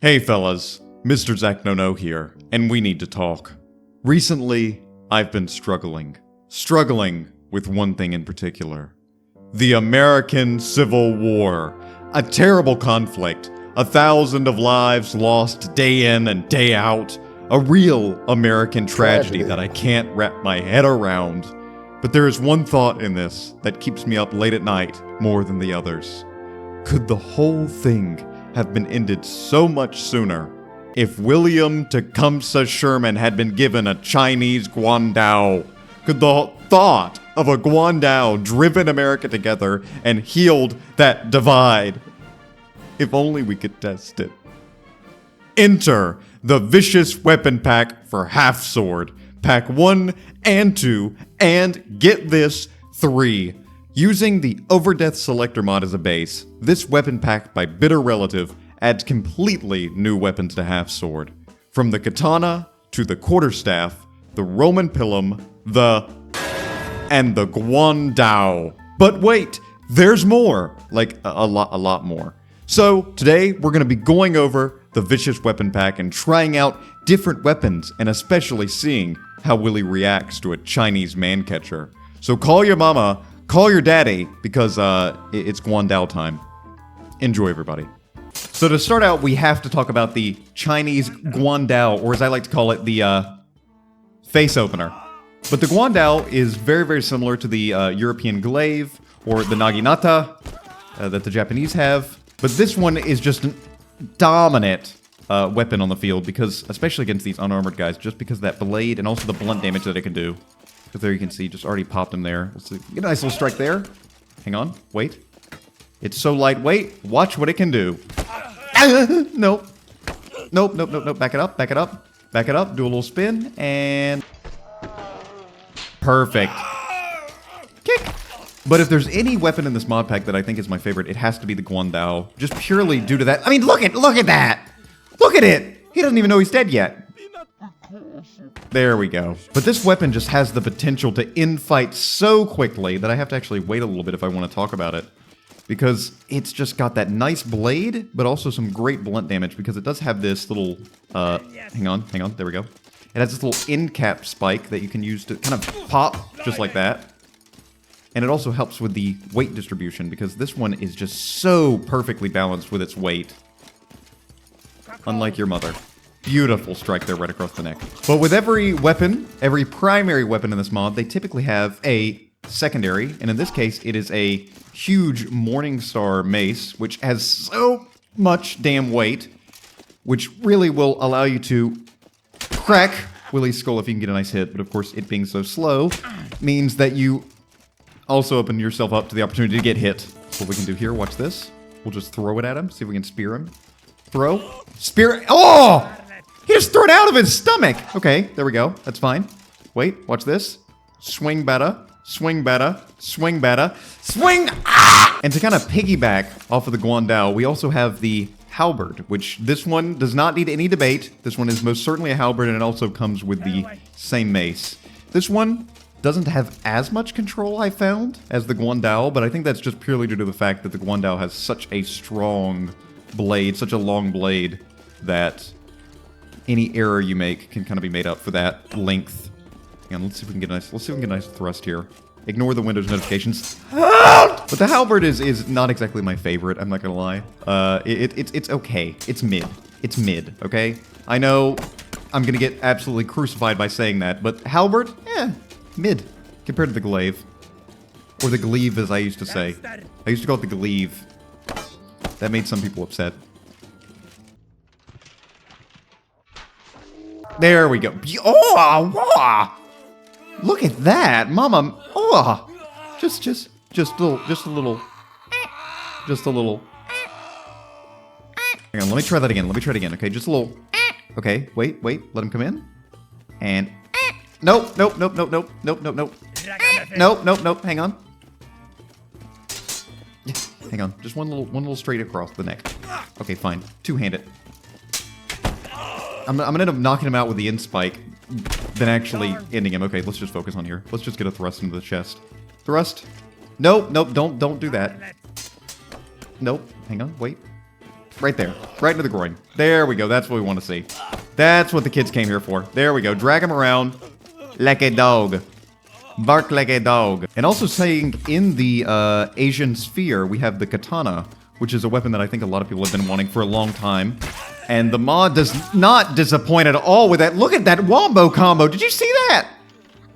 Hey fellas, mrzacnono here, and we need to talk. Recently, I've been struggling with one thing in particular. The American Civil War. A terrible conflict, 1,000 of lives lost day in and day out. A real American tragedy that I can't wrap my head around. But there is one thought in this that keeps me up late at night more than the others. Could the whole thing have been ended so much sooner if William Tecumseh Sherman had been given a Chinese Guandal? Could the thought of a Guandal driven America together and healed that divide? If only we could test it. Enter the Vicious Weapon Pack for Half Sword. Pack 1 and 2, and get this, 3. Using the OVRDTH Selector mod as a base, this weapon pack by BitterRelative adds completely new weapons to Half Sword. From the Katana, to the Quarterstaff, the Roman Pillum, and the Guandal. But wait, there's more! Like, a lot more. So, today, we're gonna be going over the Vicious Weapon Pack and trying out different weapons, and especially seeing how Willie reacts to a Chinese Mancatcher. So call your mama, call your daddy, because it's Guandal time. Enjoy, everybody. So to start out, we have to talk about the Chinese Guandal, or as I like to call it, the face opener. But the Guandal is very, very similar to the European glaive, or the naginata, that the Japanese have. But this one is just a dominant weapon on the field, because, especially against these unarmored guys, just because of that blade and also the blunt damage that it can do. Because there you can see, just already popped him there. Let's see. Get a nice little strike there. Hang on, wait. It's so lightweight. Watch what it can do. Nope. Nope. Back it up, back it up. Back it up, do a little spin, and... perfect. Kick. But if there's any weapon in this mod pack that I think is my favorite, it has to be the Guandal. Just purely due to that. I mean, look at that! Look at it! He doesn't even know he's dead yet. There we go. But this weapon just has the potential to infight so quickly that I have to actually wait a little bit if I want to talk about it. Because it's just got that nice blade, but also some great blunt damage, because it does have this little, hang on, there we go. It has this little end cap spike that you can use to kind of pop, just like that. And it also helps with the weight distribution, because this one is just so perfectly balanced with its weight. Unlike your mother. Beautiful strike there right across the neck. But with every weapon, every primary weapon in this mod, they typically have a secondary, and in this case, it is a huge Morningstar mace, which has so much damn weight, which really will allow you to crack Willie's skull if you can get a nice hit, but of course, it being so slow means that you also open yourself up to the opportunity to get hit. What we can do here, watch this. We'll just throw it at him, see if we can spear him. Throw. Spear. Oh! He just threw it out of his stomach! Okay, there we go. That's fine. Wait, watch this. Swing bata. Swing bata. Swing bata. Swing! Ah! And to kind of piggyback off of the Guandal, we also have the Halbird, which this one does not need any debate. This one is most certainly a Halbird, and it also comes with the same mace. This one doesn't have as much control, I found, as the Guandal, but I think that's just purely due to the fact that the Guandal has such a strong blade, such a long blade, that any error you make can kind of be made up for that length. And let's see if we can get a nice thrust here. Ignore the Windows notifications. But the Halberd is not exactly my favorite, I'm not gonna lie. It's okay. It's mid. It's mid, okay? I know I'm gonna get absolutely crucified by saying that, but Halberd, mid compared to the glaive. Or the glaive, as I used to say. I used to call it the glaive. That made some people upset. There we go. Oh, wow. Look at that, Mama. Oh, just a little. Hang on, let me try that again. Okay, just a little. Okay, wait. Let him come in. And nope. Nope. Hang on. Hang on, just one little straight across the neck. Okay, fine. Two-handed. I'm gonna end up knocking him out with the end spike, then actually ending him. Okay, let's just focus on here. Let's just get a thrust into the chest. Thrust. Nope, don't do that. Nope, hang on, wait. Right there. Right into the groin. There we go. That's what we want to see. That's what the kids came here for. There we go. Drag him around like a dog. Bark like a dog. And also saying in the Asian sphere, we have the Katana, which is a weapon that I think a lot of people have been wanting for a long time. And the mod does not disappoint at all with that. Look at that wombo combo. Did you see that?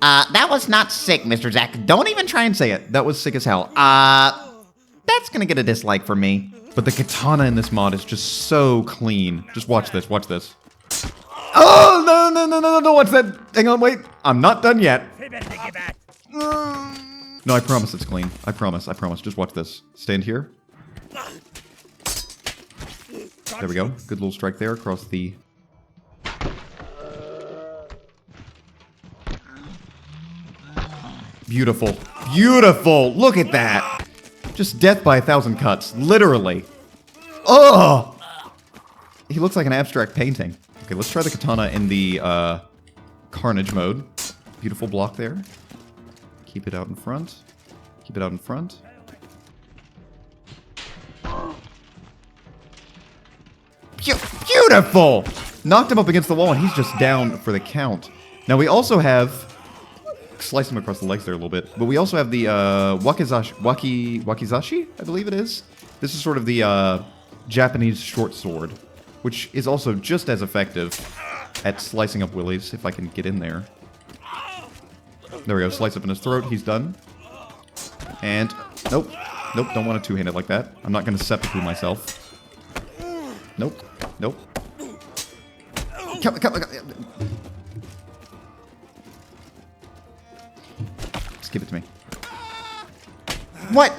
That was not sick, Mr. Zach. Don't even try and say it. That was sick as hell. That's gonna get a dislike from me. But the Katana in this mod is just so clean. Just watch this, watch this. Oh, no, watch that. Hang on, wait. I'm not done yet. No, I promise it's clean. I promise. Just watch this. Stand here. There we go. Good little strike there across the... Beautiful. Beautiful. Look at that. Just death by 1,000 cuts. Literally. Oh! He looks like an abstract painting. Okay, let's try the Katana in the Carnage mode. Beautiful block there. Keep it out in front. Keep it out in front. Beautiful! Knocked him up against the wall and he's just down for the count. Now we also have... Slice him across the legs there a little bit. But we also have the wakizashi, I believe it is. This is sort of the Japanese short sword, which is also just as effective at slicing up willies, if I can get in there. There we go, slice up in his throat, he's done. And, nope, don't want to two-hand it like that. I'm not going to seppuku myself. Nope. Come. Just give it to me. What?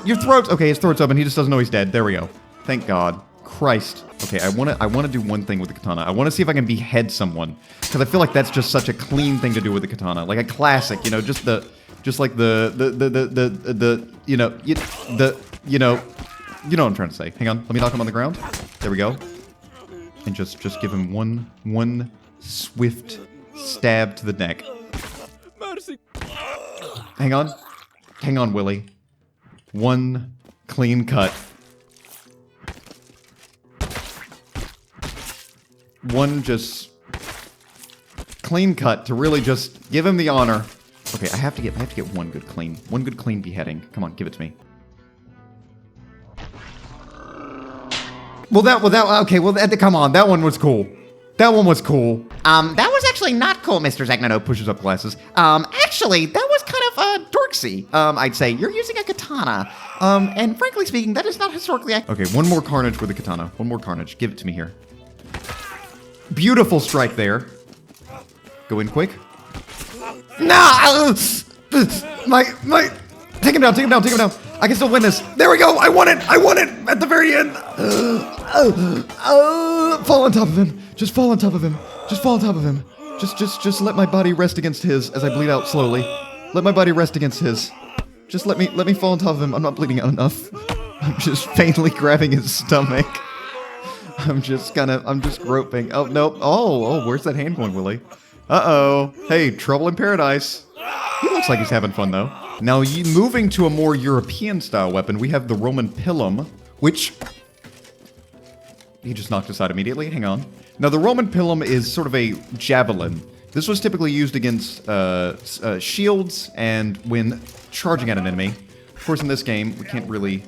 Your throat's... Okay, his throat's open, he just doesn't know he's dead. There we go. Thank God. Christ. Okay, I wanna do one thing with the Katana. I wanna see if I can behead someone. Because I feel like that's just such a clean thing to do with the Katana. Like a classic, you know, you know what I'm trying to say. Hang on, let me knock him on the ground. There we go. And just give him one swift stab to the neck. Mercy. Hang on, Willie. One clean cut. One just clean cut to really just give him the honor. Okay, I have to get one good clean beheading. Come on, give it to me. Come on, that one was cool. That was actually not cool, Mr. Zacnono. Pushes up glasses. Actually, that was kind of dorksy. I'd say you're using a katana. And frankly speaking, that is not historically accurate. Okay, one more carnage with the katana. One more carnage. Give it to me here. Beautiful strike there. Go in quick. No! Take him down. I can still win this. There we go. I won it at the very end. Fall on top of him. Just fall on top of him. Just let my body rest against his as I bleed out slowly. Let my body rest against his. Just let me fall on top of him. I'm not bleeding out enough. I'm just faintly grabbing his stomach. I'm just groping. Oh, no. Oh, where's that hand going, Willie? Uh-oh. Hey, trouble in paradise. He looks like he's having fun, though. Now, moving to a more European-style weapon, we have the Roman Pillum, which... He just knocked us out immediately. Hang on. Now, the Roman Pillum is sort of a javelin. This was typically used against shields and when charging at an enemy. Of course, in this game, we can't really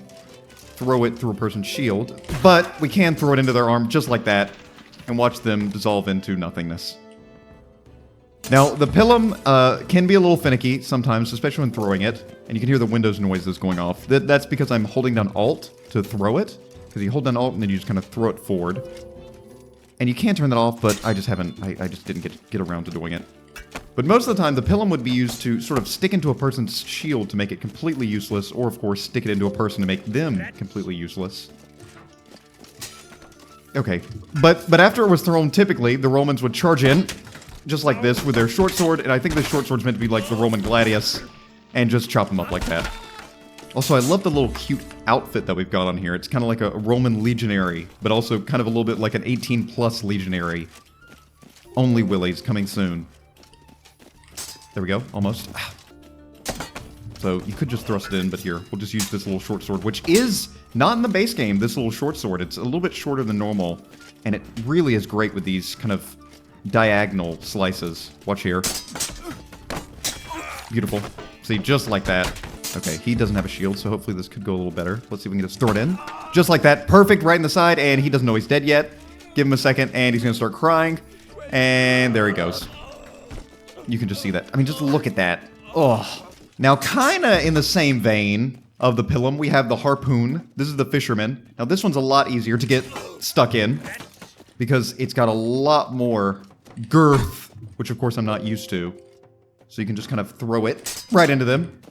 throw it through a person's shield, but we can throw it into their arm just like that and watch them dissolve into nothingness. Now, the Pillum can be a little finicky sometimes, especially when throwing it, and you can hear the Windows noises going off. That's because I'm holding down Alt to throw it, because you hold down Alt and then you just kind of throw it forward. And you can turn that off, but I just didn't get around to doing it. But most of the time, the Pillum would be used to sort of stick into a person's shield to make it completely useless, or of course, stick it into a person to make them completely useless. Okay, but after it was thrown, typically, the Romans would charge in, just like this, with their short sword, and I think the short sword's meant to be like the Roman gladius, and just chop them up like that. Also, I love the little cute outfit that we've got on here. It's kind of like a Roman legionary, but also kind of a little bit like an 18+ legionary. Only willies coming soon. There we go, almost. So you could just thrust it in, but here, we'll just use this little short sword, which is not in the base game, this little short sword. It's a little bit shorter than normal, and it really is great with these kind of diagonal slices. Watch here. Beautiful. See, just like that. Okay, he doesn't have a shield, so hopefully this could go a little better. Let's see if we can just throw it in. Just like that. Perfect, right in the side, and he doesn't know he's dead yet. Give him a second, and he's going to start crying. And there he goes. You can just see that. I mean, just look at that. Oh. Now, kind of in the same vein of the Pillum, we have the Harpoon. This is the Fisherman. Now, this one's a lot easier to get stuck in because it's got a lot more girth, which, of course, I'm not used to. So you can just kind of throw it right into them.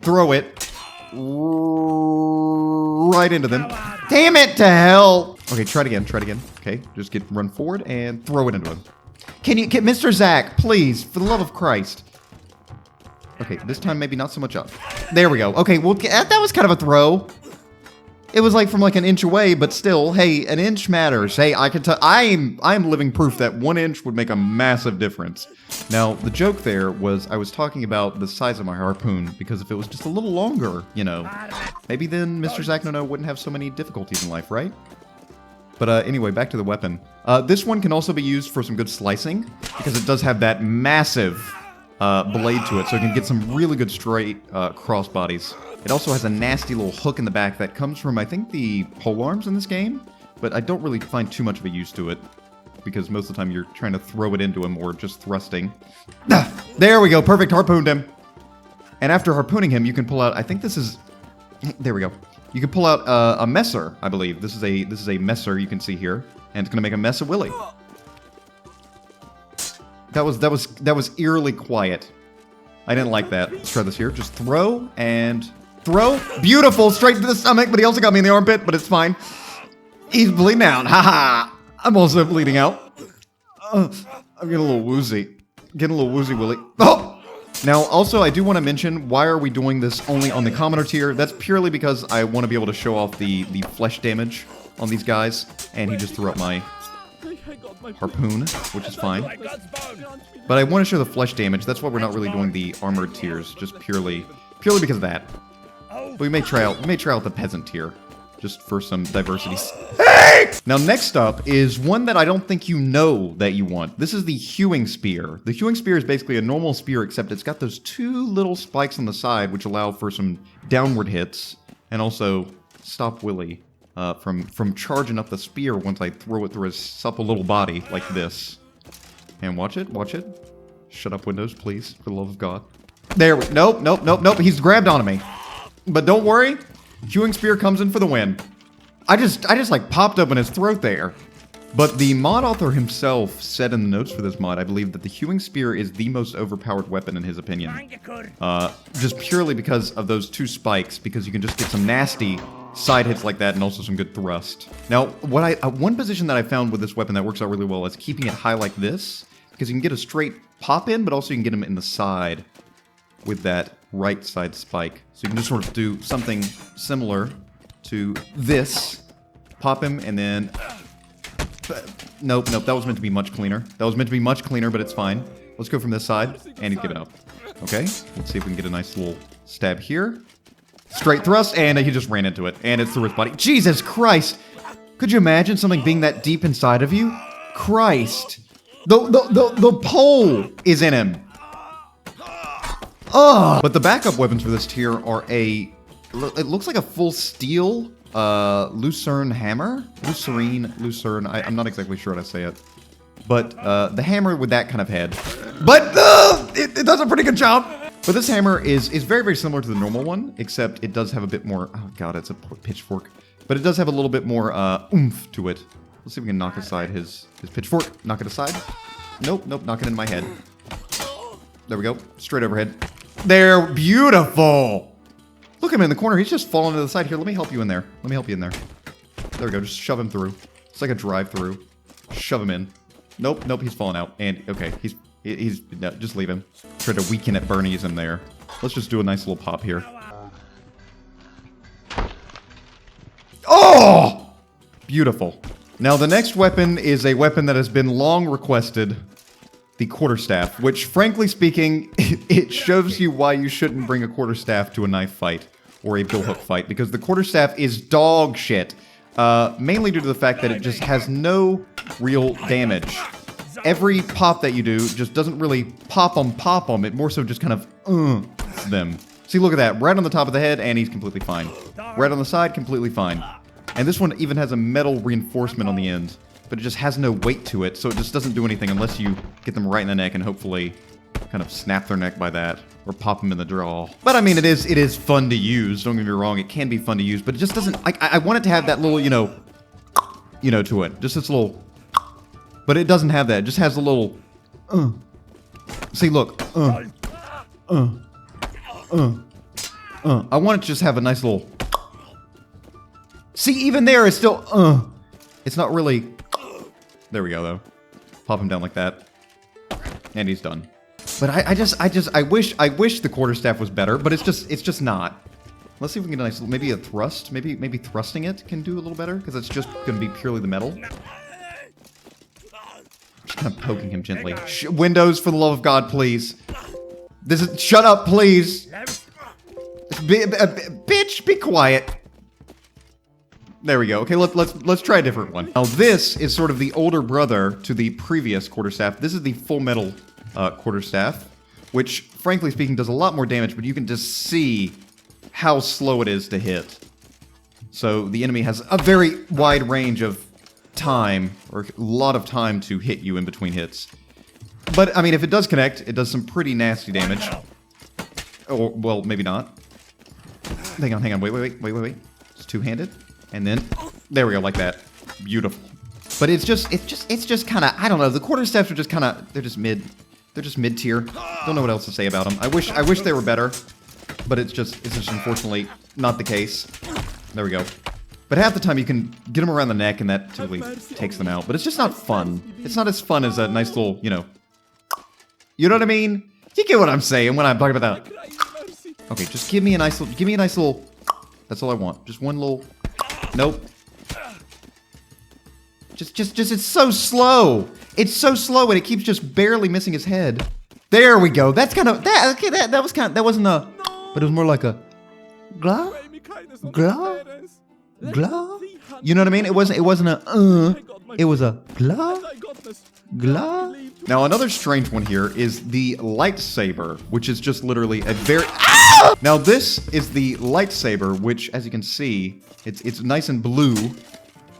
Throw it right into them. Damn it to hell! Okay, try it again, try it again. Okay, just run forward and throw it into him. Can you get Mr. Zach, please, for the love of Christ? Okay, this time maybe not so much up. There we go. Okay, well, that was kind of a throw. It was like from like an inch away, but still, hey, an inch matters. Hey, I can tell. I am living proof that 1 inch would make a massive difference. Now, the joke there was I was talking about the size of my harpoon because if it was just a little longer, you know, maybe then Mr. Zacnono wouldn't have so many difficulties in life, right? But anyway, back to the weapon. This one can also be used for some good slicing because it does have that massive blade to it, so it can get some really good straight cross bodies. It also has a nasty little hook in the back that comes from, I think, the polearms in this game, but I don't really find too much of a use to it because most of the time you're trying to throw it into him or just thrusting. Ah, there we go, perfect, harpooned him. And after harpooning him, you can pull out, I think this is, there we go. You can pull out a messer, I believe. This is a messer you can see here, and it's gonna make a mess of Willy. That was eerily quiet. I didn't like that. Let's try this here. Just throw and throw. Beautiful, straight to the stomach, but he also got me in the armpit, but it's fine. He's bleeding out. Haha. I'm also bleeding out. I'm getting a little woozy. Getting a little woozy, Willy. Oh! Now, also, I do want to mention, why are we doing this only on the commoner tier? That's purely because I want to be able to show off the flesh damage on these guys, and he just threw up my harpoon, which is fine. But I want to show the flesh damage. That's why we're not really doing the armored tiers, just purely because of that. But we may try out the peasant tier, just for some diversity. Hey! Now next up is one that I don't think you know that you want. This is the Hewing Spear. The Hewing Spear is basically a normal spear, except it's got those two little spikes on the side, which allow for some downward hits, and also stop Willy from charging up the spear once I throw it through his supple little body, like this. And watch it, watch it. Shut up, Windows, please, for the love of God. There we, nope, he's grabbed onto me. But don't worry, Hewing Spear comes in for the win. I just like popped open his throat there. But the mod author himself said in the notes for this mod, I believe, that the Hewing Spear is the most overpowered weapon in his opinion. Just purely because of those two spikes, because you can just get some nasty side hits like that and also some good thrust. Now, one position that I found with this weapon that works out really well is keeping it high like this, because you can get a straight pop in, but also you can get him in the side with that right side spike. So you can just sort of do something similar to this. Pop him, and then... Nope, that was meant to be much cleaner. That was meant to be much cleaner, but it's fine. Let's go from this side, and he's giving up. Okay, let's see if we can get a nice little stab here. Straight thrust, and he just ran into it, and it's through his body. Jesus Christ! Could you imagine something being that deep inside of you? Christ! The pole is in him. Ugh! But the backup weapons for this tier are it looks like a full steel Lucerne hammer? Lucerne, I'm not exactly sure how to say it. But the hammer with that kind of head. But it does a pretty good job! But this hammer is very, very similar to the normal one, except it does have a bit more... Oh god, it's a pitchfork. But it does have a little bit more oomph to it. Let's see if we can knock aside his pitchfork. Knock it aside. Nope, knock it in my head. There we go. Straight overhead. There, beautiful! Look at him in the corner. He's just falling to the side. Here, let me help you in there. Let me help you in there. There we go. Just shove him through. It's like a drive-through. Shove him in. Nope, he's falling out. And, okay, he's no, just leave him. Try to weaken at Bernie's in there. Let's just do a nice little pop here. Oh! Beautiful. Now, the next weapon is a weapon that has been long requested. the quarterstaff, which, frankly speaking, it shows you why you shouldn't bring a quarterstaff to a knife fight or a billhook fight, because the quarterstaff is dog shit. Mainly due to the fact that it just has no real damage. Every pop that you do just doesn't really pop them. It more so just kind of them. See, look at that. Right on the top of the head, and he's completely fine. Right on the side, completely fine. And this one even has a metal reinforcement on the end, but it just has no weight to it, so it just doesn't do anything unless you get them right in the neck and hopefully kind of snap their neck by that, or pop them in the draw. But I mean, it is fun to use, don't get me wrong, it can be fun to use, but it just doesn't, I want it to have that little, you know, to it. Just this little, but it doesn't have that, it just has a little, See, look, I want it to just have a nice little, see, even there, it's still, it's not really, there we go, though. Pop him down like that, and he's done. But I wish the quarterstaff was better, but it's just not. Let's see if we can get a nice, maybe a thrust, maybe thrusting it can do a little better, because it's just going to be purely the metal. Just kind of poking him gently. Windows, for the love of God, please. This is, shut up, please. Bitch, be quiet. There we go. Okay, let's try a different one. Now this is sort of the older brother to the previous quarterstaff. This is the full metal quarterstaff, which, frankly speaking, does a lot more damage, but you can just see how slow it is to hit. So the enemy has a very wide range of time, or a lot of time to hit you in between hits. But, I mean, if it does connect, it does some pretty nasty damage. Or, well, maybe not. Hang on, wait. It's two-handed. And then, there we go, like that. Beautiful. But it's just kind of, I don't know, the quarterstaffs are just kind of, they're just mid-tier. Don't know what else to say about them. I wish they were better, but it's just unfortunately not the case. There we go. But half the time you can get them around the neck and that typically takes them out. But it's just not fun. It's not as fun as a nice little, you know what I mean? You get what I'm saying when I'm talking about that. Okay, just give me a nice little, that's all I want. Just one little, nope. Just, it's so slow. It's so slow and it keeps just barely missing his head. There we go. That's kind of, that wasn't a, but it was more like a, glah? You know what I mean? It wasn't a, it was a, glah? Now another strange one here is the Lightsaber, which is just literally a very, Now this is the Lightsaber, which, as you can see, it's nice and blue,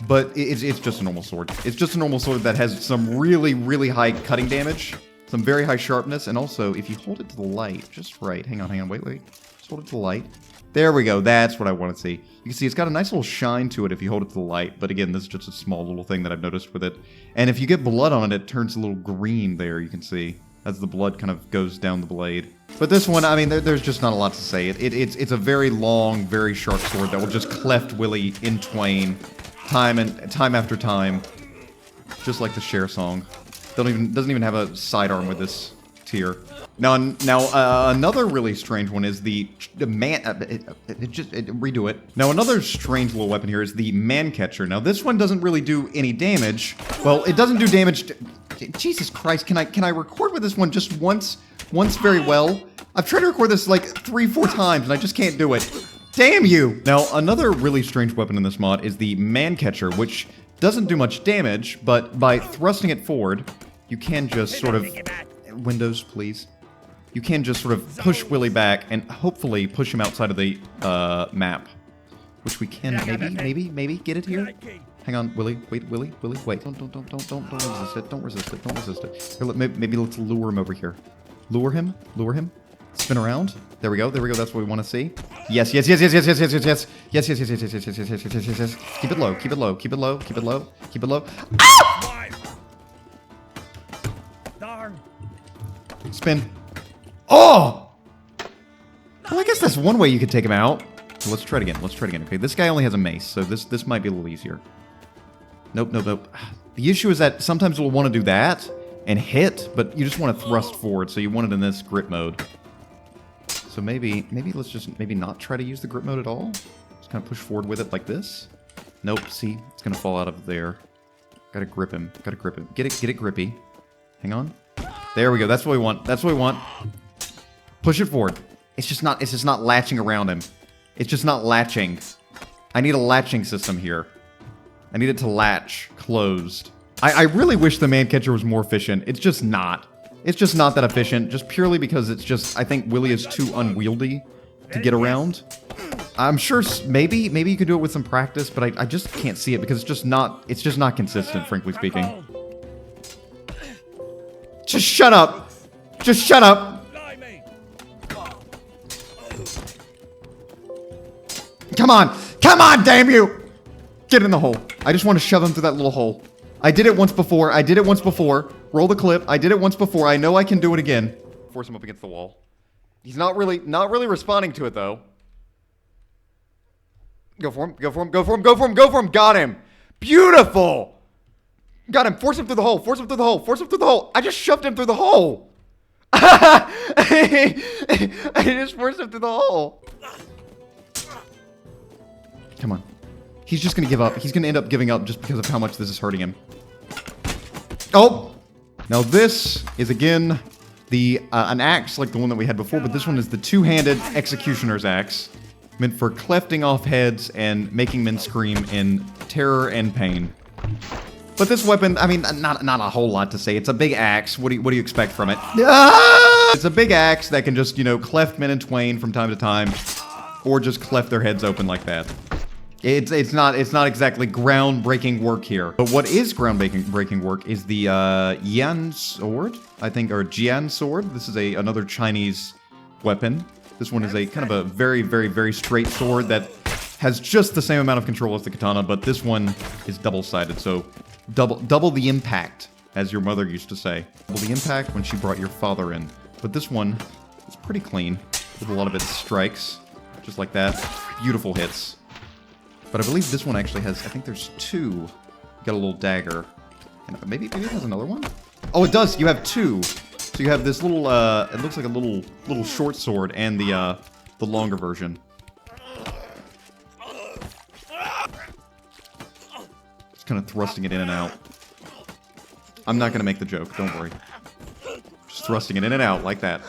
but it's just a normal sword. It's just a normal sword that has some really, really high cutting damage, some very high sharpness, and also, if you hold it to the light, just right, hang on, wait, just hold it to the light. There we go, that's what I want to see. You can see it's got a nice little shine to it if you hold it to the light, but again, this is just a small little thing that I've noticed with it. And if you get blood on it, it turns a little green there, you can see, as the blood kind of goes down the blade. But this one, I mean, there's just not a lot to say. It's a very long, very sharp sword that will just cleft Willy in twain, time after time, just like the Cher song. Doesn't even have a sidearm with this tier. Now, another really strange one is redo it. Now, another strange little weapon here is the Mancatcher. Now, this one doesn't really do any damage. Well, it doesn't do damage. Jesus Christ, can I record with this one just once very well? I've tried to record this like 3-4 times and I just can't do it. Damn you! Now, another really strange weapon in this mod is the Mancatcher, which doesn't do much damage, but by thrusting it forward, you can just sort of, windows please. You can just sort of push Willy back and hopefully push him outside of the map, which we can maybe get it here. Hang on, Willy, wait, Willy, wait, don't resist it. Here, maybe let's lure him over here. Lure him, spin around. There we go, that's what we want to see. Yes. Keep it low. Ah! Spin. Oh! Well, I guess that's one way you could take him out. So let's try it again. Okay, this guy only has a mace, so this might be a little easier. Nope. The issue is that sometimes we'll want to do that and hit, but you just want to thrust forward, so you want it in this grip mode. So maybe let's just not try to use the grip mode at all. Just kind of push forward with it like this. Nope, see? It's going to fall out of there. Gotta grip him. Get it grippy. Hang on. There we go. That's what we want. That's what we want. Push it forward. It's just not latching around him. It's just not latching. I need a latching system here. I need it to latch closed. I really wish the Mancatcher was more efficient. It's just not. It's just not that efficient, just purely because it's just, I think Willy is too unwieldy to get around. I'm sure maybe you could do it with some practice, but I just can't see it because it's just not consistent, frankly speaking. Just shut up! Just shut up! Come on! Come on, damn you! Get in the hole. I just want to shove him through that little hole. I did it once before. I did it once before. Roll the clip. I did it once before. I know I can do it again. Force him up against the wall. He's not really responding to it, though. Go for him. Go for him. Go for him. Go for him. Go for him. Got him. Beautiful. Got him. Force him through the hole. Force him through the hole. Force him through the hole. I just shoved him through the hole. I just forced him through the hole. Come on. He's just going to give up. He's going to end up giving up just because of how much this is hurting him. Oh! Now this is, again, an axe like the one that we had before, but this one is the two-handed Executioner's axe, meant for clefting off heads and making men scream in terror and pain. But this weapon, I mean, not a whole lot to say. It's a big axe. What do you expect from it? Ah! It's a big axe that can just, cleft men in twain from time to time, or just cleft their heads open like that. It's not exactly groundbreaking work here. But what is groundbreaking work is the Yan Sword, I think, or Jian Sword. This is another Chinese weapon. This one is a kind of a very, very, very straight sword that has just the same amount of control as the katana, but this one is double-sided, so double the impact, as your mother used to say. Double the impact when she brought your father in. But this one is pretty clean, with a lot of its strikes, just like that. Beautiful hits. But I believe this one actually has, I think there's two. Got a little dagger. And maybe it has another one? Oh, it does! You have two! So you have this little, it looks like a little short sword and the longer version. Just kind of thrusting it in and out. I'm not gonna make the joke, don't worry. Just thrusting it in and out like that.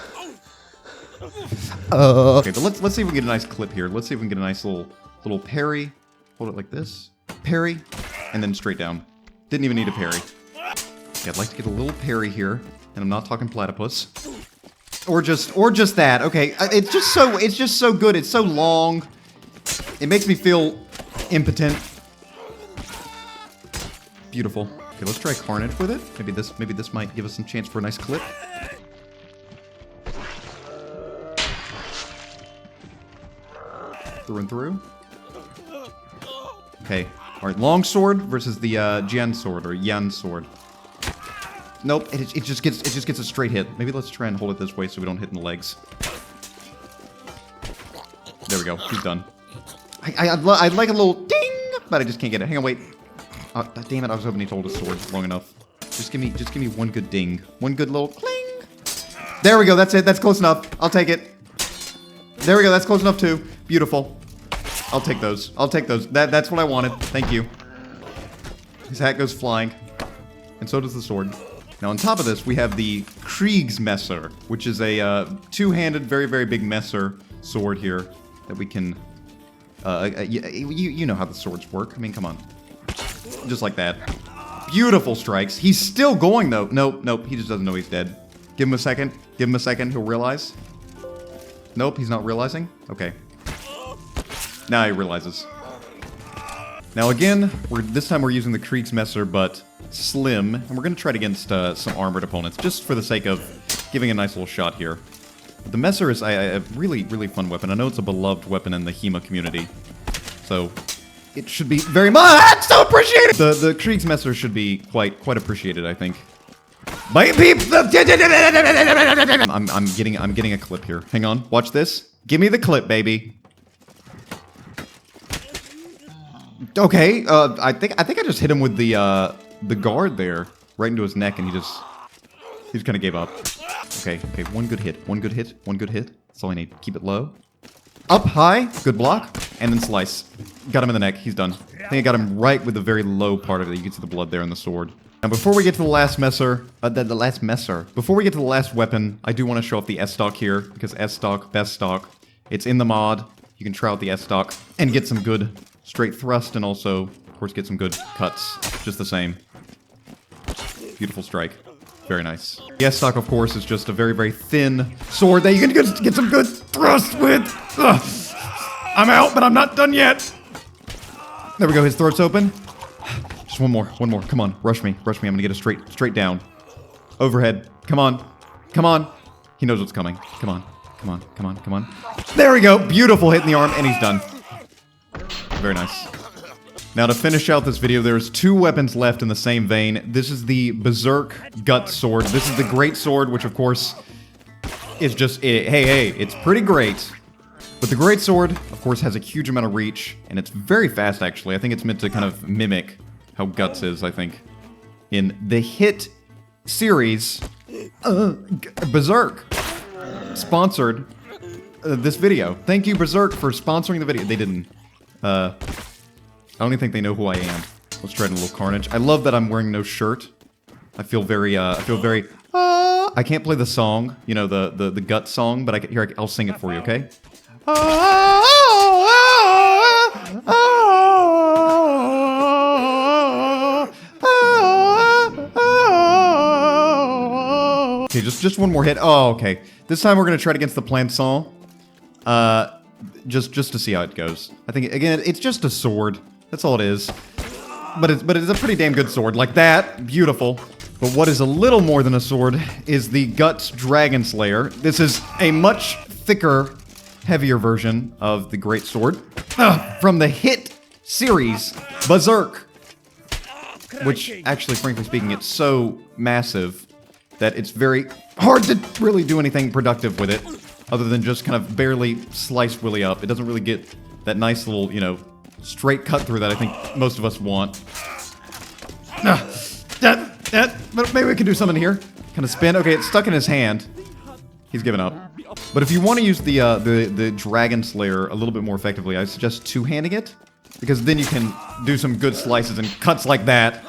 Okay, but let's see if we can get a nice clip here. Let's see if we can get a nice little parry. Hold it like this. Parry, and then straight down. Didn't even need a parry. Okay, I'd like to get a little parry here, and I'm not talking platypus. Or just that. Okay, it's just so good. It's so long. It makes me feel impotent. Beautiful. Okay, let's try Carnage with it. Maybe this might give us some chance for a nice clip. Through and through. Okay, alright, long sword versus the Jian sword, or Yan sword. Nope, it just gets a straight hit. Maybe let's try and hold it this way so we don't hit in the legs. There we go, he's done. I'd like a little ding, but I just can't get it. Hang on, wait. Oh, damn it, I was hoping he told his sword long enough. Just give me one good ding. One good little cling. There we go, that's it, that's close enough. I'll take it. There we go, that's close enough too. Beautiful. I'll take those. I'll take those. That's what I wanted. Thank you. His hat goes flying. And so does the sword. Now on top of this, we have the Kriegsmesser, which is a two-handed, very, very big messer sword here that we can... you know how the swords work. I mean, come on. Just like that. Beautiful strikes. He's still going, though. Nope. He just doesn't know he's dead. Give him a second. Give him a second. He'll realize. Nope, he's not realizing. Okay. Now he realizes. Now again, this time we're using the Kriegsmesser, but slim, and we're going to try it against some armored opponents, just for the sake of giving a nice little shot here. The Messer is a really, really fun weapon. I know it's a beloved weapon in the HEMA community, so it should be very much so appreciated! The Kriegsmesser should be quite appreciated, I think. I'm getting a clip here. Hang on, watch this. Give me the clip, baby. Okay, I think I just hit him with the guard there, right into his neck, and he just kind of gave up. Okay, one good hit. That's all I need. Keep it low. Up high, good block, and then slice. Got him in the neck, he's done. I think I got him right with the very low part of it. You can see the blood there in the sword. Now before we get to the last messer, before we get to the last weapon, I do want to show off the S-Stock here, because S-Stock, best stock. It's in the mod. You can try out the S-Stock and get some good straight thrust, and also, of course, get some good cuts. Just the same. Beautiful strike. Very nice. The S-Stock, of course, is just a very, very thin sword that you can get some good thrust with. Ugh. I'm out, but I'm not done yet. There we go, his throat's open. Just one more, come on, rush me, I'm gonna get a straight down. Overhead, come on. He knows what's coming, come on. There we go, beautiful hit in the arm, and he's done. Very nice. Now to finish out this video, there's 2 weapons left in the same vein. This is the Berserk Gut Sword. This is the Great Sword, which of course is just, hey, it's pretty great. But the Great Sword, of course, has a huge amount of reach, and it's very fast, actually. I think it's meant to kind of mimic how Guts is, I think. In the hit series, Berserk sponsored this video. Thank you, Berserk, for sponsoring the video. They didn't. I don't even think they know who I am. Let's try it in a little carnage. I love that I'm wearing no shirt. I feel very, I can't play the song, you know, the Gut song, but I'll sing it for you, okay? Okay, just one more hit. Oh, okay. This time we're gonna try it against the Plançon. Just to see how it goes. I think again, it's just a sword. That's all it is. But it's a pretty damn good sword. Like that, beautiful. But what is a little more than a sword is the Guts Dragon Slayer. This is a much thicker, heavier version of the Great Sword from the hit series Berserk, which actually, frankly speaking, it's so massive that it's very hard to really do anything productive with it other than just kind of barely slice Willy up. It doesn't really get that nice little, you know, straight cut through that I think most of us want. But maybe we can do something here. Kind of spin. Okay, it's stuck in his hand. He's given up. But if you want to use the Dragon Slayer a little bit more effectively, I suggest two-handing it, because then you can do some good slices and cuts like that.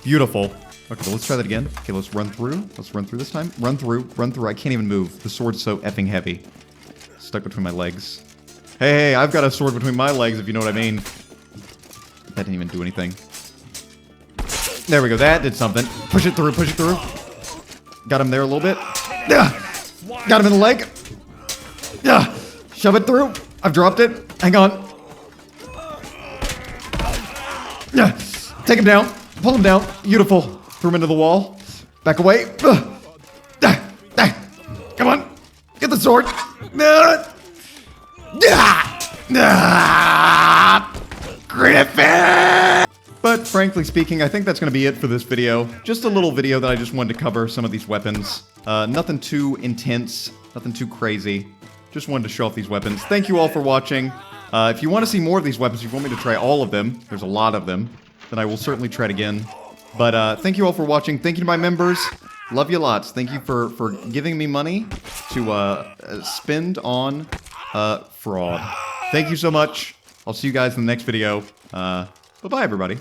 Beautiful. Okay, let's try that again. Okay, let's run through. Let's run through this time. Run through. I can't even move. The sword's so effing heavy. Stuck between my legs. Hey, I've got a sword between my legs, if you know what I mean. That didn't even do anything. There we go. That did something. Push it through. Got him there a little bit. Got him in the leg. Shove it through. I've dropped it. Hang on. Take him down. Pull him down. Beautiful. Threw him into the wall. Back away. Come on. Get the sword. Griffin! But frankly speaking, I think that's going to be it for this video. Just a little video that I just wanted to cover some of these weapons. Nothing too intense. Nothing too crazy. Just wanted to show off these weapons. Thank you all for watching. If you want to see more of these weapons, if you want me to try all of them, there's a lot of them, then I will certainly try it again. But thank you all for watching. Thank you to my members. Love you lots. Thank you for giving me money to spend on fraud. Thank you so much. I'll see you guys in the next video. Bye-bye, everybody.